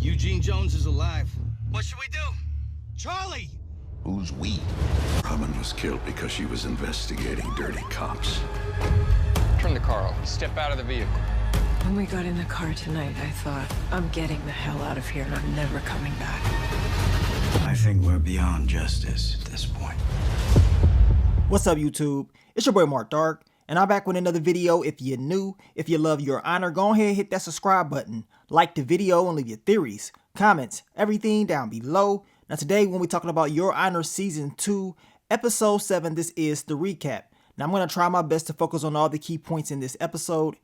Eugene Jones is alive. What should we do? Charlie! Who's we? Robin was killed because she was investigating dirty cops. Turn the car off. Step out of the vehicle. When we got in the car tonight, I thought, I'm getting the hell out of here and I'm never coming back. I think we're beyond justice at this point. What's up, YouTube? It's your boy Mark Dark, and I'm back with another video. If you're new, if you love Your Honor, go ahead and hit that subscribe button. Like the video and leave your theories, comments, everything down below. Now today, when we're talking about Your Honor Season 2, Episode 7, this is the recap. Now I'm going to try my best to focus on all the key points in this episode.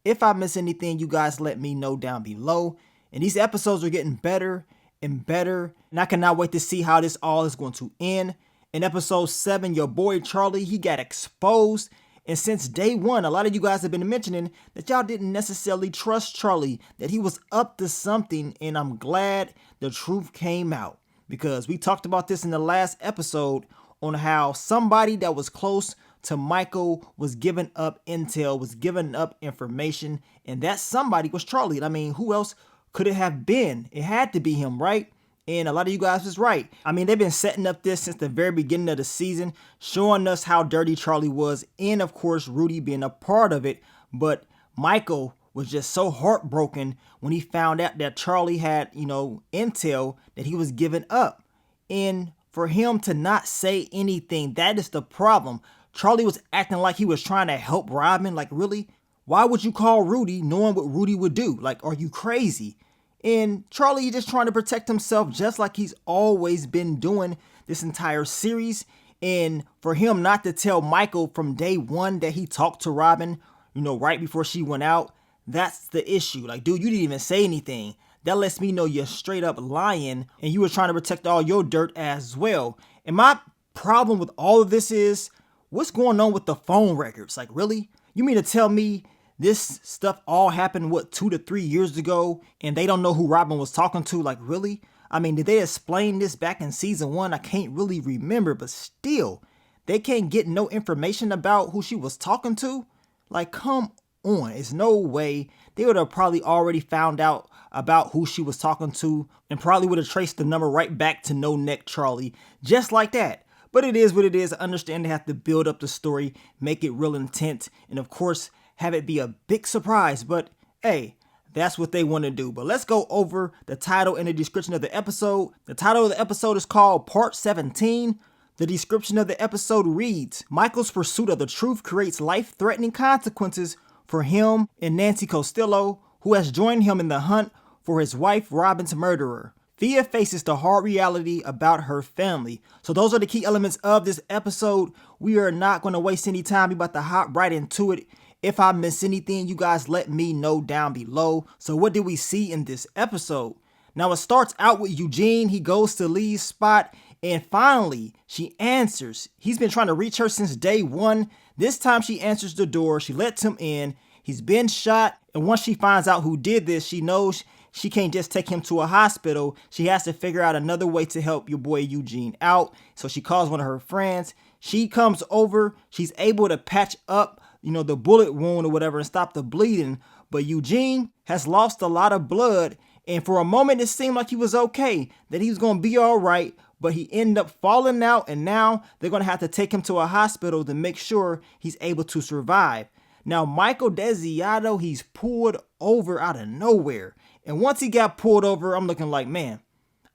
If I miss anything, you guys let me know down below. And these episodes are getting better and better, and I cannot wait to see how this all is going to end. In episode 7, your boy Charlie, he got exposed. And since day one, a lot of you guys have been mentioning that y'all didn't necessarily trust Charlie, that he was up to something, and I'm glad the truth came out. Because we talked about this in the last episode on how somebody that was close to Michael was giving up intel, was giving up information, and that somebody was Charlie. I mean, who else could it have been? It had to be him, right? And a lot of you guys was right. I mean, they've been setting up this since the very beginning of the season, showing us how dirty Charlie was, and of course, Rudy being a part of it. But Michael was just so heartbroken when he found out that Charlie had, intel that he was giving up. And for him to not say anything, that is the problem. Charlie was acting like he was trying to help Robin. Like, really? Why would you call Rudy knowing what Rudy would do? Like, are you crazy? And Charlie just trying to protect himself just like he's always been doing this entire series. And for him not to tell Michael from day one that he talked to Robin, right before she went out, that's the issue. Like, dude, you didn't even say anything. That lets me know you're straight up lying and you were trying to protect all your dirt as well. And my problem with all of this is, what's going on with the phone records? Like, really? You mean to tell me this stuff all happened, 2 to 3 years ago, and they don't know who Robin was talking to? Like, really? I mean, did they explain this back in season 1? I can't really remember, but still, they can't get no information about who she was talking to? Like, come on. It's no way. They would have probably already found out about who she was talking to and probably would have traced the number right back to No Neck Charlie, just like that. But it is what it is. I understand they have to build up the story, make it real intense, and of course, have it be a big surprise. But hey, that's what they want to do. But let's go over the title and the description of the episode. The title of the episode is called Part 17. The description of the episode reads, Michael's pursuit of the truth creates life-threatening consequences for him and Nancy Costello, who has joined him in the hunt for his wife Robin's murderer. Thea faces the hard reality about her family. So those are the key elements of this episode. We are not going to waste any time. We're about to hop right into it. If I miss anything, you guys let me know down below. So what did we see in this episode? Now it starts out with Eugene. He goes to Lee's spot and finally she answers. He's been trying to reach her since day one. This time she answers the door. She lets him in. He's been shot. And once she finds out who did this, she knows she can't just take him to a hospital. She has to figure out another way to help your boy Eugene out. So she calls one of her friends. She comes over. She's able to patch up, the bullet wound or whatever and stop the bleeding. But Eugene has lost a lot of blood. And for a moment, it seemed like he was okay, that he was going to be all right. But he ended up falling out. And now they're going to have to take him to a hospital to make sure he's able to survive. Now, Michael Desiato, he's pulled over out of nowhere. And once he got pulled over, I'm looking like, man,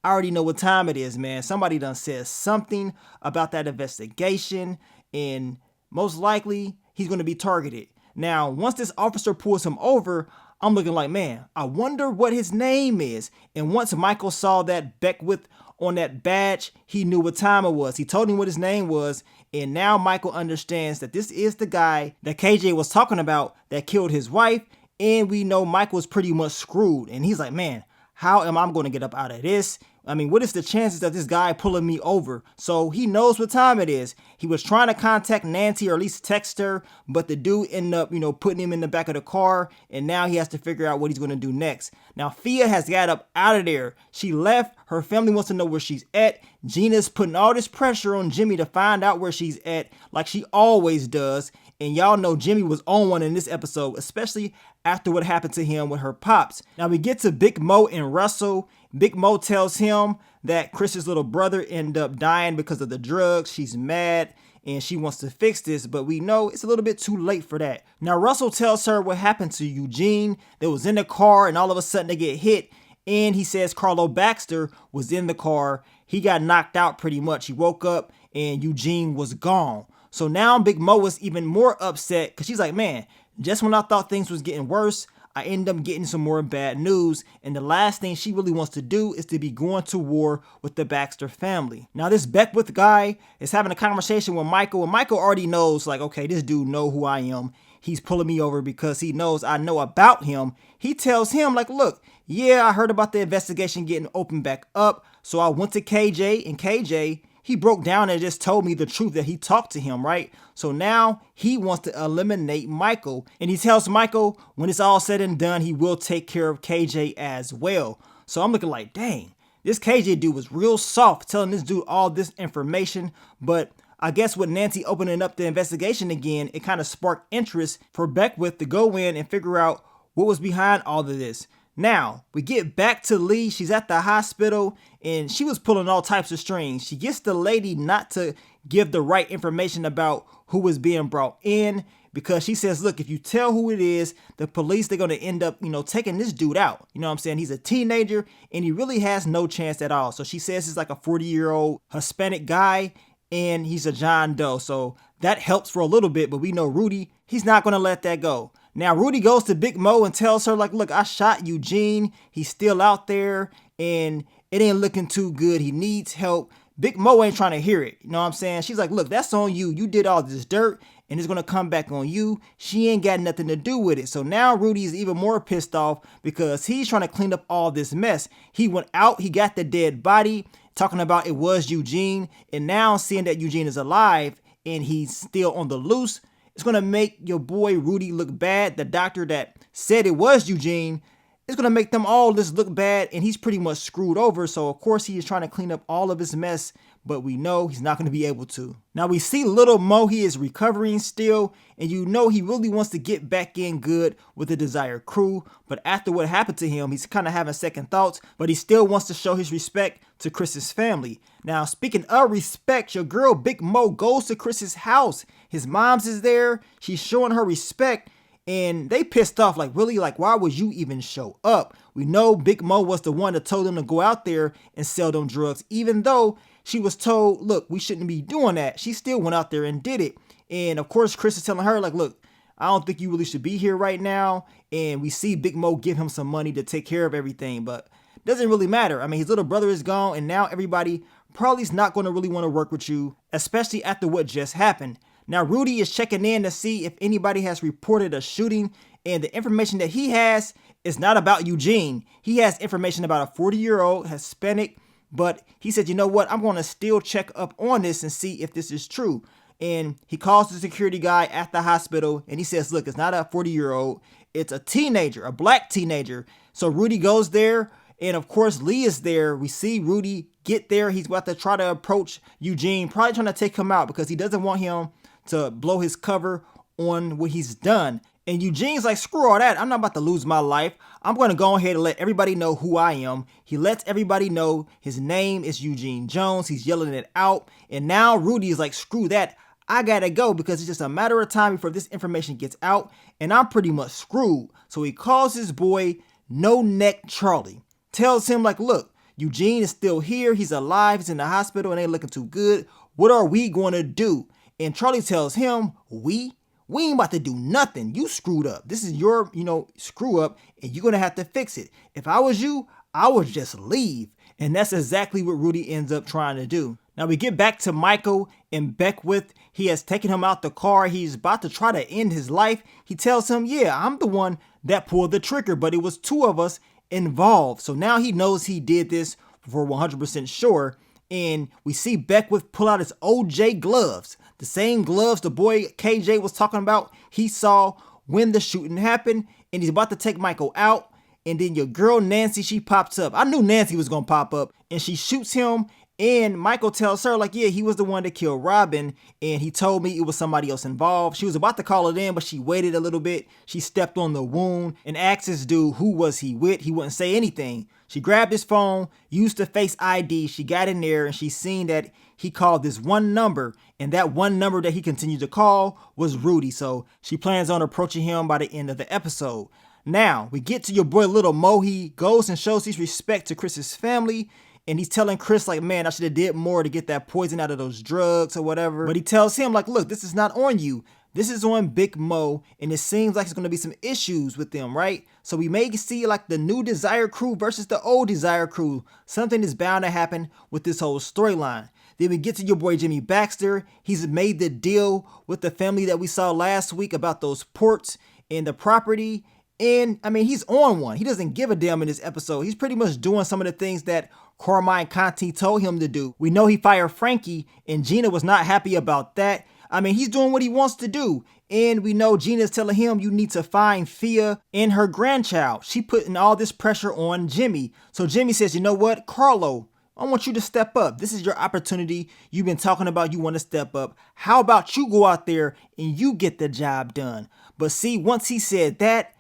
I already know what time it is, man. Somebody done said something about that investigation, and most likely he's going to be targeted. Now, once this officer pulls him over, I'm looking like, man, I wonder what his name is. And once Michael saw that Beckwith on that badge, he knew what time it was. He told him what his name was. And now Michael understands that this is the guy that KJ was talking about that killed his wife. And we know Michael's pretty much screwed. And he's like, man, how am I going to get up out of this? I mean, what is the chances of this guy pulling me over? So he knows what time it is. He was trying to contact Nancy or at least text her, but the dude ended up, putting him in the back of the car. And now he has to figure out what he's going to do next. Now, Thea has got up out of there. She left. Her family wants to know where she's at. Gina's putting all this pressure on Jimmy to find out where she's at, like she always does. And y'all know Jimmy was on one in this episode, especially after what happened to him with her pops. Now we get to Big Mo and Russell. Big Mo tells him that Chris's little brother ended up dying because of the drugs. She's mad and she wants to fix this, but we know it's a little bit too late for that. Now Russell tells her what happened to Eugene that was in the car, and all of a sudden they get hit, and he says Carlo Baxter was in the car. He got knocked out pretty much. He woke up and Eugene was gone. So now Big Mo is even more upset because she's like, man, just when I thought things was getting worse, I end up getting some more bad news, and the last thing she really wants to do is to be going to war with the Baxter family. Now this Beckwith guy is having a conversation with Michael, and Michael already knows, like, okay, this dude know who I am. He's pulling me over because he knows I know about him. He tells him, like, look, yeah, I heard about the investigation getting opened back up, so I went to KJ, and KJ, he broke down and just told me the truth that he talked to him, right? So now he wants to eliminate Michael, and he tells Michael when it's all said and done, he will take care of KJ as well. So I'm looking like, dang, this KJ dude was real soft telling this dude all this information, but I guess with Nancy opening up the investigation again, it kind of sparked interest for Beckwith to go in and figure out what was behind all of this. Now, we get back to Lee. She's at the hospital, and she was pulling all types of strings. She gets the lady not to give the right information about who was being brought in, because she says, look, if you tell who it is, the police, they're going to end up, taking this dude out. You know what I'm saying? He's a teenager, and he really has no chance at all. So she says he's like a 40-year-old Hispanic guy, and he's a John Doe. So that helps for a little bit, but we know Rudy, he's not going to let that go. Now, Rudy goes to Big Mo and tells her, like, look, I shot Eugene. He's still out there, and it ain't looking too good. He needs help. Big Mo ain't trying to hear it. You know what I'm saying? She's like, look, that's on you. You did all this dirt, and it's going to come back on you. She ain't got nothing to do with it. So now Rudy is even more pissed off because he's trying to clean up all this mess. He went out. He got the dead body, talking about it was Eugene, and now seeing that Eugene is alive and he's still on the loose, it's going to make your boy Rudy look bad. The doctor that said it was Eugene, it's going to make them all just look bad, and he's pretty much screwed over. So, of course, he is trying to clean up all of his mess, but we know he's not going to be able to. Now, we see little Mo. He is recovering still, and he really wants to get back in good with the desired crew. But after what happened to him, he's kind of having second thoughts, but he still wants to show his respect to Chris's family. Now, speaking of respect, your girl Big Mo goes to Chris's house. His mom's is there. She's showing her respect. And they pissed off, like, really, like, why would you even show up? We know Big Mo was the one that told them to go out there and sell them drugs, even though she was told, look, we shouldn't be doing that. She still went out there and did it. And of course, Chris is telling her, like, look, I don't think you really should be here right now. And we see Big Mo give him some money to take care of everything, but it doesn't really matter. I mean, his little brother is gone, and now everybody probably is not going to really want to work with you, especially after what just happened. Now, Rudy is checking in to see if anybody has reported a shooting, and the information that he has is not about Eugene. He has information about a 40-year-old Hispanic, but he said, you know what, I'm going to still check up on this and see if this is true. And he calls the security guy at the hospital, and he says, look, it's not a 40-year-old, it's a teenager, a black teenager. So Rudy goes there, and of course, Lee is there. We see Rudy get there. He's about to try to approach Eugene, probably trying to take him out because he doesn't want him to blow his cover on what he's done. And Eugene's like, screw all that. I'm not about to lose my life. I'm going to go ahead and let everybody know who I am. He lets everybody know his name is Eugene Jones. He's yelling it out. And now Rudy is like, screw that. I got to go because it's just a matter of time before this information gets out. And I'm pretty much screwed. So he calls his boy No Neck Charlie. Tells him, like, look, Eugene is still here. He's alive. He's in the hospital and ain't looking too good. What are we going to do? And Charlie tells him, we ain't about to do nothing. You screwed up. This is your, screw up, and you're going to have to fix it. If I was you, I would just leave. And that's exactly what Rudy ends up trying to do. Now we get back to Michael and Beckwith. He has taken him out the car. He's about to try to end his life. He tells him, yeah, I'm the one that pulled the trigger, but it was two of us involved. So now he knows he did this for 100% sure. And we see Beckwith pull out his OJ gloves. The same gloves the boy KJ was talking about he saw when the shooting happened, and he's about to take Michael out, and then your girl Nancy, she pops up. I knew Nancy was going to pop up, and she shoots him, And Michael tells her, like, yeah, he was the one that killed Robin, and he told me it was somebody else involved. She was about to call it in, but she waited a little bit. She stepped on the wound and asked this dude who was he with. He wouldn't say anything. She grabbed his phone, used the Face ID. She got in there, and she seen that he called this one number, and that one number that he continued to call was Rudy. So she plans on approaching him by the end of the episode. Now, we get to your boy Little Mo. He goes and shows his respect to Chris's family. And he's telling Chris, like, man, I should have did more to get that poison out of those drugs or whatever. But he tells him, like, look, this is not on you. This is on Big Mo. And it seems like there's going to be some issues with them, right? So we may see like the new Desire crew versus the old Desire crew. Something is bound to happen with this whole storyline. Then we get to your boy Jimmy Baxter. He's made the deal with the family that we saw last week about those ports and the property. And I mean, he's on one. He doesn't give a damn in this episode. He's pretty much doing some of the things that Carmine Conti told him to do. We know he fired Frankie, and Gina was not happy about that. I mean, he's doing what he wants to do. And we know Gina's telling him you need to find Fia and her grandchild. She putting all this pressure on Jimmy. So Jimmy says, you know what, Carlo, I want you to step up. This is your opportunity. You've been talking about you want to step up. How about you go out there and you get the job done? But see, once he said that,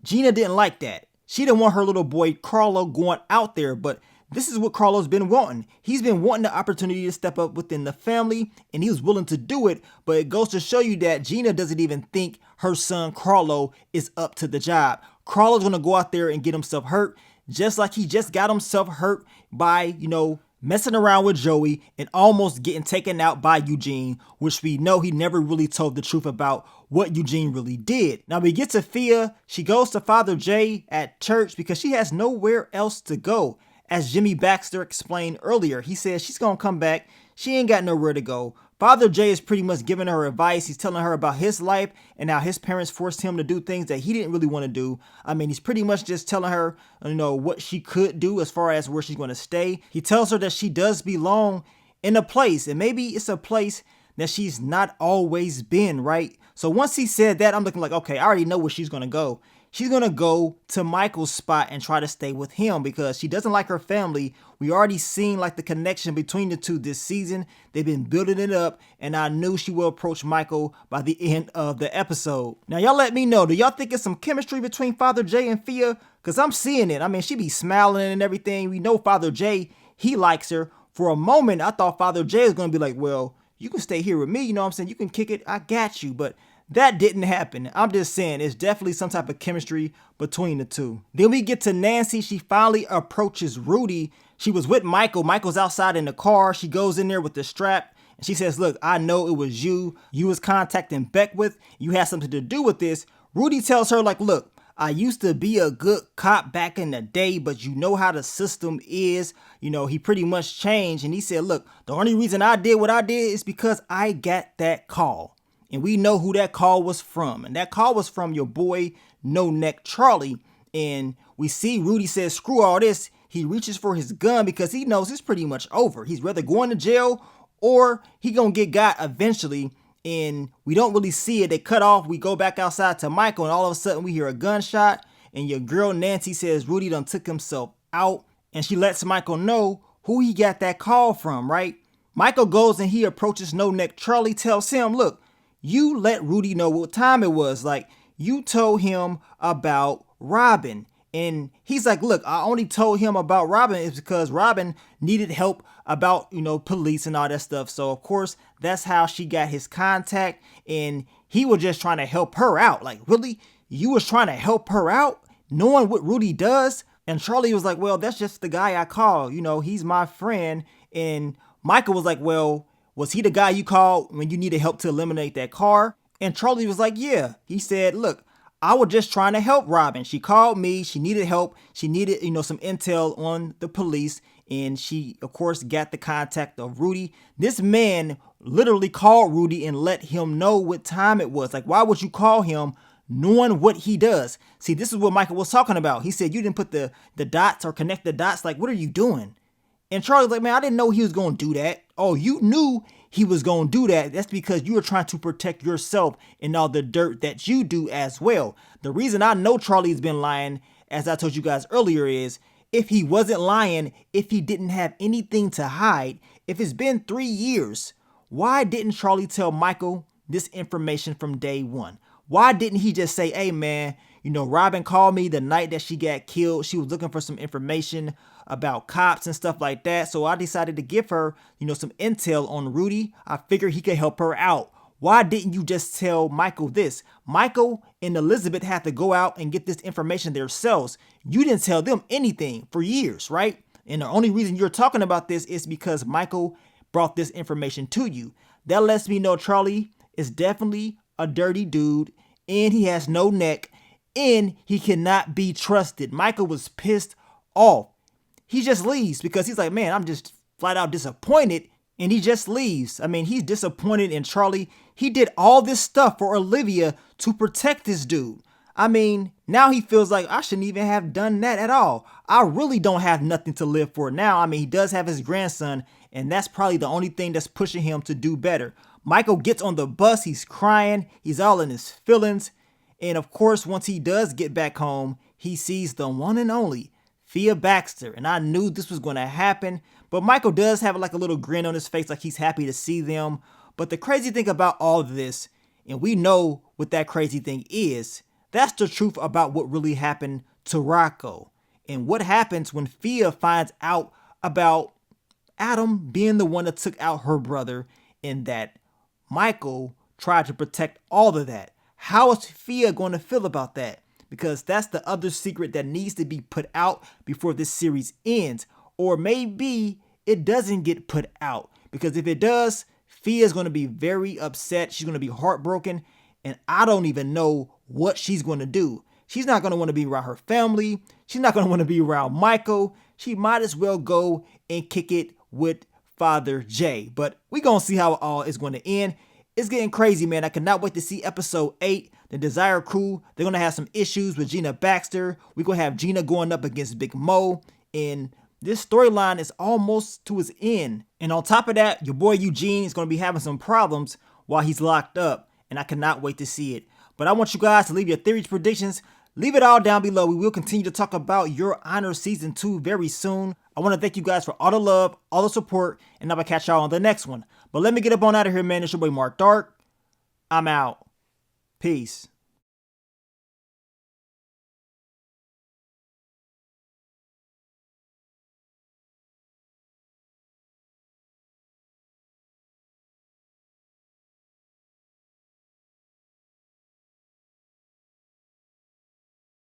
Gina didn't like that. She didn't want her little boy Carlo going out there, but this is what Carlo's been wanting. He's been wanting the opportunity to step up within the family, and he was willing to do it, but it goes to show you that Gina doesn't even think her son Carlo is up to the job. Carlo's going to go out there and get himself hurt, just like he just got himself hurt by, messing around with Joey and almost getting taken out by Eugene, which we know he never really told the truth about what Eugene really did. Now we get to Fia. She goes to Father Jay at church because she has nowhere else to go. As Jimmy Baxter explained earlier, he says she's going to come back. She ain't got nowhere to go. Father Jay is pretty much giving her advice. He's telling her about his life and how his parents forced him to do things that he didn't really want to do. I mean, he's pretty much just telling her, what she could do as far as where she's going to stay. He tells her that she does belong in a place, and maybe it's a place that she's not always been, right? So once he said that, I'm looking like, okay, I already know where she's going to go. She's going to go to Michael's spot and try to stay with him because she doesn't like her family. We already seen like the connection between the two this season. They've been building it up, and I knew she will approach Michael by the end of the episode. Now, y'all let me know. Do y'all think it's some chemistry between Father Jay and Fia? Because I'm seeing it. I mean, she be smiling and everything. We know Father Jay, he likes her. For a moment, I thought Father Jay was going to be like, well, you can stay here with me. You know what I'm saying? You can kick it. I got you. But that didn't happen. I'm just saying it's definitely some type of chemistry between the two. Then we get to Nancy. She finally approaches Rudy. She was with Michael. Michael's outside in the car. She goes in there with the strap and she says, look, I know it was you. You was contacting Beckwith. You had something to do with this. Rudy tells her, like, look, I used to be a good cop back in the day, but you know how the system is. He pretty much changed. And he said, look, the only reason I did what I did is because I got that call. And we know who that call was from. And that call was from your boy, No Neck Charlie. And we see Rudy says, screw all this. He reaches for his gun because he knows it's pretty much over. He's rather going to jail or he gonna get got eventually. And we don't really see it. They cut off. We go back outside to Michael and all of a sudden we hear a gunshot. And your girl Nancy says Rudy done took himself out. And she lets Michael know who he got that call from, right? Michael goes and he approaches No Neck Charlie, tells him, look, you let Rudy know what time it was. Like, you told him about Robin. And he's like, look, I only told him about Robin is because Robin needed help about, police and all that stuff. So, of course, that's how she got his contact. And he was just trying to help her out. Like, really? You was trying to help her out? Knowing what Rudy does? And Charlie was like, well, that's just the guy I call. He's my friend. And Michael was like, well, was he the guy you called when you needed help to eliminate that car? And Charlie was like, yeah. He said, look, I was just trying to help Robin. She called me. She needed help. She needed, some intel on the police. And she, of course, got the contact of Rudy. This man literally called Rudy and let him know what time it was. Like, why would you call him knowing what he does? See, this is what Michael was talking about. He said, you didn't put the dots or connect the dots. Like, what are you doing? And Charlie's like, man, I didn't know he was going to do that. Oh, you knew he was going to do that. That's because you were trying to protect yourself and all the dirt that you do as well. The reason I know Charlie's been lying, as I told you guys earlier, is if he wasn't lying, if he didn't have anything to hide, if it's been 3 years, why didn't Charlie tell Michael this information from day one? Why didn't he just say, hey man, you know, Robin called me the night that she got killed. She was looking for some information about cops and stuff like that. So I decided to give her, you know, some intel on Rudy. I figured he could help her out. Why didn't you just tell Michael this? Michael and Elizabeth had to go out and get this information themselves. You didn't tell them anything for years, right? And the only reason you're talking about this is because Michael brought this information to you. That lets me know Charlie is definitely a dirty dude, and he has no neck, and he cannot be trusted. Michael was pissed off. He just leaves because he's like, man, I'm just flat out disappointed, and he just leaves. I mean, he's disappointed in Charlie. He did all this stuff for Olivia to protect this dude. I mean, now he feels like I shouldn't even have done that at all. I really don't have nothing to live for now. I mean, he does have his grandson, and that's probably the only thing that's pushing him to do better. Michael gets on the bus. He's crying. He's all in his feelings. And of course, once he does get back home, he sees the one and only Thea Baxter. And I knew this was going to happen. But Michael does have like a little grin on his face, like he's happy to see them. But the crazy thing about all of this, and we know what that crazy thing is, that's the truth about what really happened to Rocco. And what happens when Thea finds out about Adam being the one that took out her brother, and that Michael tried to protect all of that. How is Thea going to feel about that? Because that's the other secret that needs to be put out before this series ends. Or maybe it doesn't get put out. Because if it does, Thea is going to be very upset. She's going to be heartbroken. And I don't even know what she's going to do. She's not going to want to be around her family. She's not going to want to be around Michael. She might as well go and kick it with Father Jay. But we're going to see how it all is going to end. It's getting crazy, man. I cannot wait to see episode 8. The Desire Crew, they're going to have some issues with Gina Baxter. We're going to have Gina going up against Big Mo. And this storyline is almost to its end. And on top of that, your boy Eugene is going to be having some problems while he's locked up. And I cannot wait to see it. But I want you guys to leave your theories, predictions. Leave it all down below. We will continue to talk about Your Honor Season 2 very soon. I want to thank you guys for all the love, all the support, and I'm going to catch y'all on the next one. But let me get up on out of here, man. It's your boy Mark Dark. I'm out. Peace.